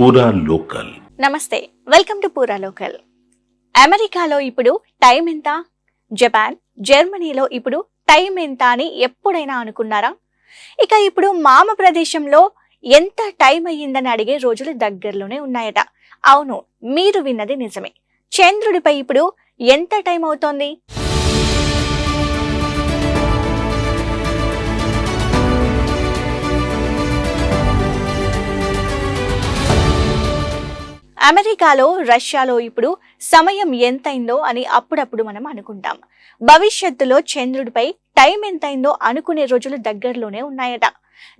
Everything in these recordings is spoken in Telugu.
పూరా లోకల్. నమస్తే, వెల్కమ్ టు పూరా లోకల్. అమెరికాలో ఇప్పుడు టైం ఎంత, జపాన్, జర్మనీలో ఇప్పుడు టైం ఎంత అని ఎప్పుడైనా అనుకున్నారా? ఇక ఇప్పుడు మామ ప్రదేశంలో ఎంత టైం అయ్యిందని అడిగే రోజులు దగ్గరలోనే ఉన్నాయట. అవును, మీరు విన్నది నిజమే. చంద్రుడిపై ఇప్పుడు ఎంత టైం అవుతోంది? అమెరికాలో, రష్యాలో ఇప్పుడు సమయం ఎంతైందో అని అప్పుడప్పుడు మనం అనుకుంటాం. భవిష్యత్తులో చంద్రుడిపై టైం ఎంతైందో అనుకునే రోజులు దగ్గరలోనే ఉన్నాయట.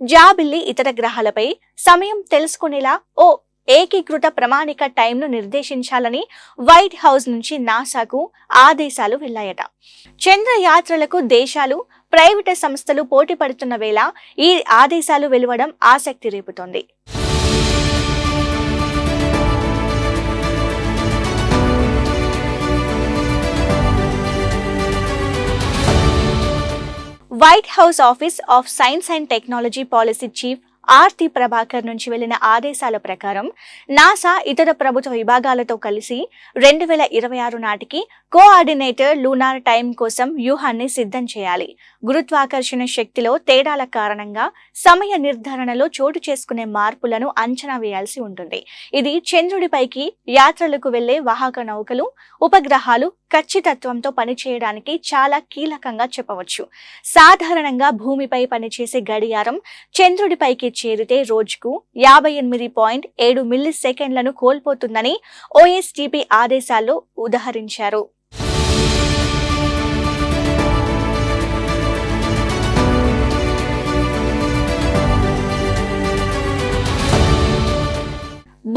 జాబిల్లి ఇతర గ్రహాలపై సమయం తెలుసుకునేలా ఓ ఏకీకృత ప్రామాణిక టైంను నిర్దేశించాలని వైట్ హౌస్ నుంచి నాసాకు ఆదేశాలు వెళ్లాయట. చంద్రయాత్రలకు దేశాలు, ప్రైవేటు సంస్థలు పోటీ పడుతున్న వేళ ఈ ఆదేశాలు వెలువడం ఆసక్తి రేపుతోంది. White house office of science and technology policy chief Aarti Prabhakar నుంచి వెళ్లిన ఆదేశాల ప్రకారం నాసా ఇతర ప్రభుత్వ విభాగాలతో కలిసి 2026 నాటికి కోఆర్డినేటర్ లూనార్ టైం కోసం వ్యూహాన్ని సిద్ధం చేయాలి. గురుత్వాకర్షణ శక్తిలో తేడాల కారణంగా సమయ నిర్ధారణలో చోటు చేసుకునే మార్పులను అంచనా వేయాల్సి ఉంటుంది. ఇది చంద్రుడిపైకి యాత్రలకు వెళ్లే వాహక నౌకలు, ఉపగ్రహాలు ఖచ్చితత్వంతో పనిచేయడానికి చాలా కీలకంగా చెప్పవచ్చు. సాధారణంగా భూమిపై పనిచేసే గడియారం చంద్రుడిపైకి చేరితే రోజుకు 58.7 మిల్లీ సెకండ్లను కోల్పోతుందని OSTP ఆదేశాల్లో ఉదహరించారు.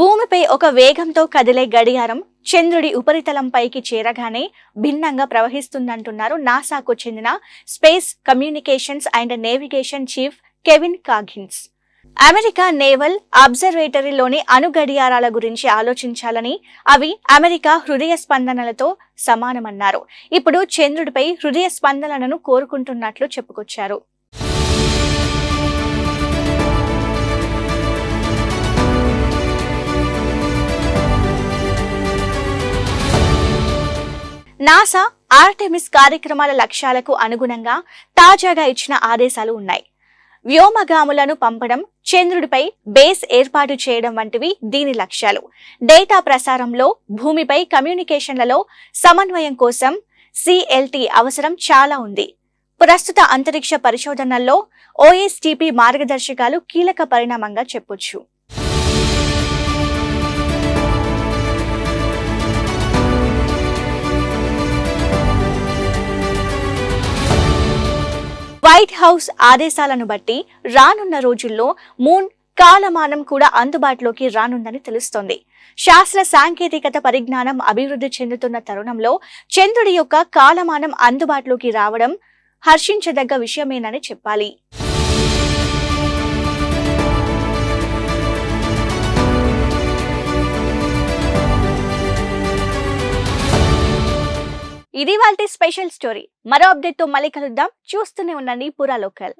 భూమిపై ఒక వేగంతో కదిలే గడియారం చంద్రుడి ఉపరితలంపైకి చేరగానే భిన్నంగా ప్రవహిస్తుందంటున్నారు నాసాకు చెందిన space communications and navigation chief Kevin Coggins. America naval అబ్జర్వేటరీలోని అణు గడియారాల గురించి ఆలోచించాలని, అవి అమెరికా హృదయ స్పందనలతో సమానమన్నారు. ఇప్పుడు చంద్రుడిపై హృదయ స్పందనలను కోరుకుంటున్నట్లు చెప్పుకొచ్చారు. నాసా ఆర్టెమిస్ కార్యక్రమాల లక్ష్యాలకు అనుగుణంగా తాజాగా ఇచ్చిన ఆదేశాలు ఉన్నాయి. వ్యోమగాములను పంపడం, చంద్రుడిపై బేస్ ఏర్పాటు చేయడం వంటివి దీని లక్ష్యాలు. డేటా ప్రసారంలో, భూమిపై కమ్యూనికేషన్లలో సమన్వయం కోసం CLT అవసరం చాలా ఉంది. ప్రస్తుత అంతరిక్ష పరిశోధనల్లో OSTP మార్గదర్శకాలు కీలక పరిణామంగా చెప్పొచ్చు. వైట్ హౌస్ ఆదేశాలను బట్టి రానున్న రోజుల్లో మూన్ కాలమానం కూడా అందుబాటులోకి రానుందని తెలుస్తోంది. శాస్త్ర సాంకేతికత పరిజ్ఞానం అభివృద్ధి చెందుతున్న తరుణంలో చంద్రుడి యొక్క కాలమానం అందుబాటులోకి రావడం హర్షించదగ్గ విషయమేనని చెప్పాలి. ఇది వాల్టి స్పెషల్ స్టోరీ. మరో అప్డేట్ తో మళ్ళీ కలుద్దాం. చూస్తూనే ఉండండి పూరా లోకల్.